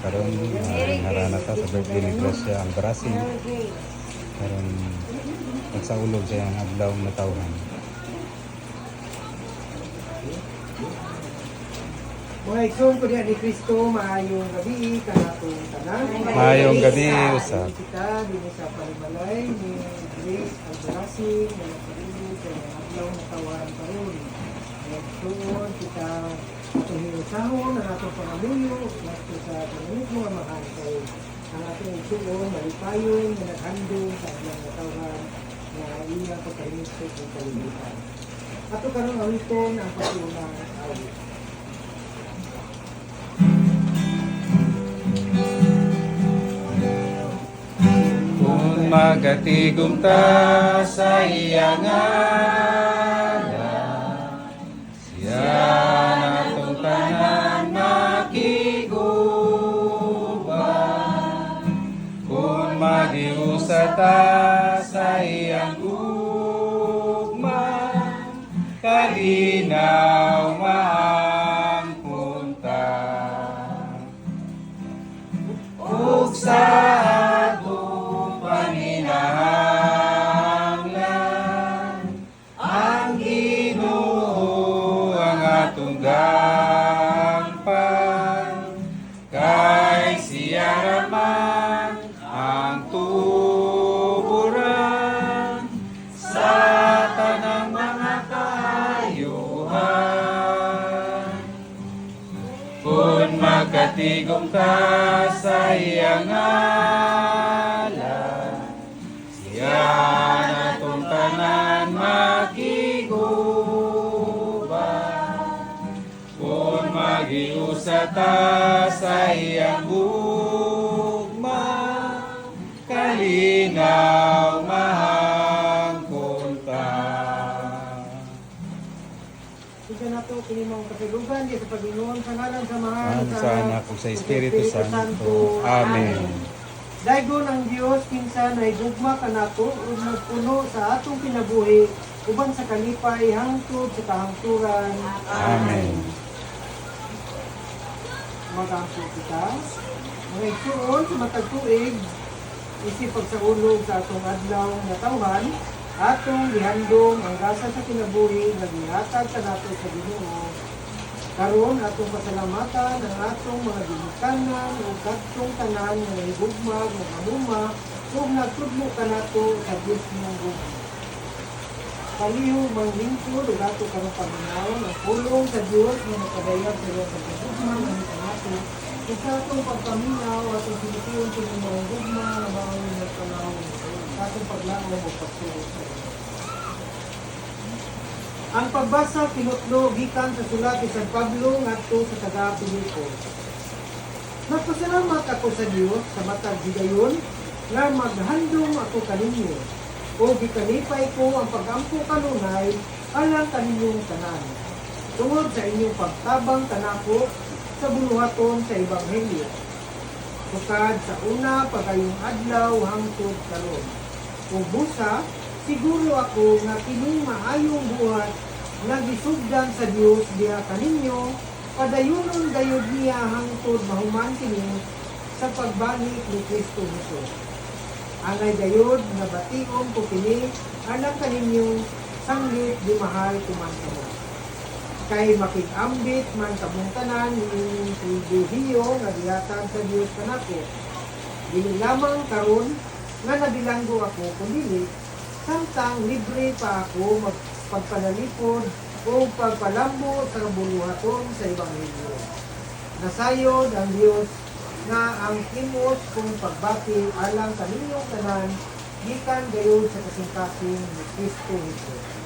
karon narana ta sa birthday ni Gracia ang Brasil. Karon nagsaulog siya ang adlaw na tawhan. Mga igsoon ko diyan ni Kristo, maayong gabi, kanatong tanan. Maayong gabi, usap. Kita, dito sa palimalay ni Grace Albarasi, na nakatulog sa adlaw na tawahan karon. Igsoon kita atong hinusahon, ang atong pangaluyo, nato sa pangaluyo mga mahal kayo. Ang atong igsoon, malipayon, na naghandong sa adlaw na tawahan, na iya pagkahinisip ng kalimitan. Ato karon awiton ang pagtunang awit. Magatigom ta sa iyang ngalan, siya natong tanan makiguban. Kung magiusa ta sa iyang gugma, kalinaw maang punta. Ug sa kay siya raman ang tuburan sa tanang mga kaayuhan. Kung magkatigom ka sa iyang ngalan, siya natong tanan makiguban. Kung magiusa ta sa iyang gugma, kalinaw mahangkon ta. Isa na to, kinimang katulugan, di sa Panginoon, sa ngalan sa mahal, Sa anak ug sa Espiritu Santo. Amen. Daygon ang Dios kinsa naigugma kanato ug nagpuno sa atong kinabuhi uban sa kalipay hangtod sa kahangturan. Amen. Magampo kita. Mga igsuon sa matag tuig, isip pagsaulog sa atong adlaw nga tawhan, atong gihandong ang gasa sa kinabuhi nga gihatag sa nato sa Ginoo. Karon atong pasalamatan ang atong mga ginikanan o kadtong tanan nga nahigugma nga amuma ug nagtudlo kanato sa Dios nga gugma. Paliho mang lingkod ug ato karong paminaw ang pulong sa Dios nga nakadayag sa Dios sa gugma nga kanato. Ug sa atong pagpaminaw atong sinitiyon sa mga gugma nga mao nga panahon sa atong paglangaw o pagsulong sa Dios. Ang pagbasa tinutlo gikan sa sulat ni San Pablo ngadto sa taga-Pilipos. Nagpasalamat ako sa Dios sa matag higayon nga maghandom ako kaninyo o gikalipay ko ang pagampo kanunay alang kaninyong tanan. Tungod sa inyong pagtabang kanako sa buluhaton sa Ebanghelyo. Sukad sa una pagayong adlaw hangtod karon. Kung busa, siguro ako nga kining maayong buhat nga gisugdan sa Dios diha kaninyo, padayunon gayud niya hangtod mahuman kini sa pagbalik ni Kristo Hesus. Angay gayud nga bation ko kini alang kaninyong sanggit di mahal kumantamo. Kay makig-ambit man kamong tanan ni pribilehiyo nga gihatag sa Dios kanako. Dili lamang karon nga nabilanggo ako kundi samtang libre pa ako magpagpanalipod o pagpalambo sa kabuluhaton sa Ebanghelyo. Nasayod ang Diyos nga ang kimot kong pagbati alang kaninyong tanan gikan gayud sa kasing-kasing ni Kristo Hesus.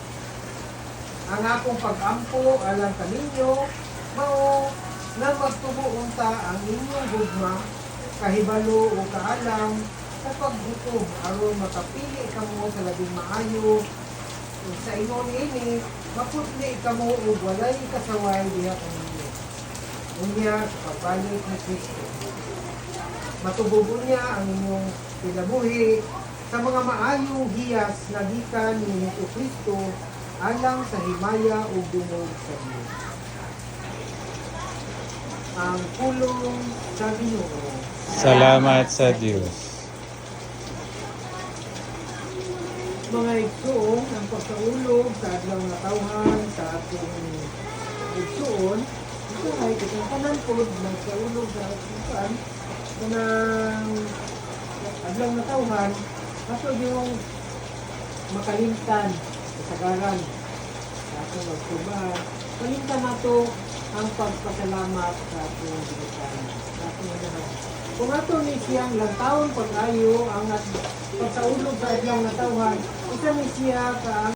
Ang akong pag-ampo alang kaninyo mao nga magtubo unta ang inyong gugma kahibalo o kaalam sa paghukom aron makapili kamo sa labing maayo ug sa ingon ini maputli kamo ug walay kasaway diha kaninyo. Unya sa pagbalik ni Kristo. Matubugo niya ang inyong kinabuhi sa mga maayong hiyas na gikan ni Kristo alang sa himaya ug dungog sa Dios. ang pulong sa Ginoo. Salamat sa Diyos. Mga igsoon, ang pagkaulog sa adlaw nga tawhan sa atong igsoon, ito ay kitang tanan po nagkaulog sa atong kanang adlaw nga tawhan, kaso yung makalimtan sa sagaran sa atong magsubahan. Kalimtan nato ang pagpasalamat sa atong Ginoo. Sa atong Ginoo. Kung ato ni siyang lantawon pag-ayo ang pagkaulog sa adlaw nga tawhan, isa ni siya ka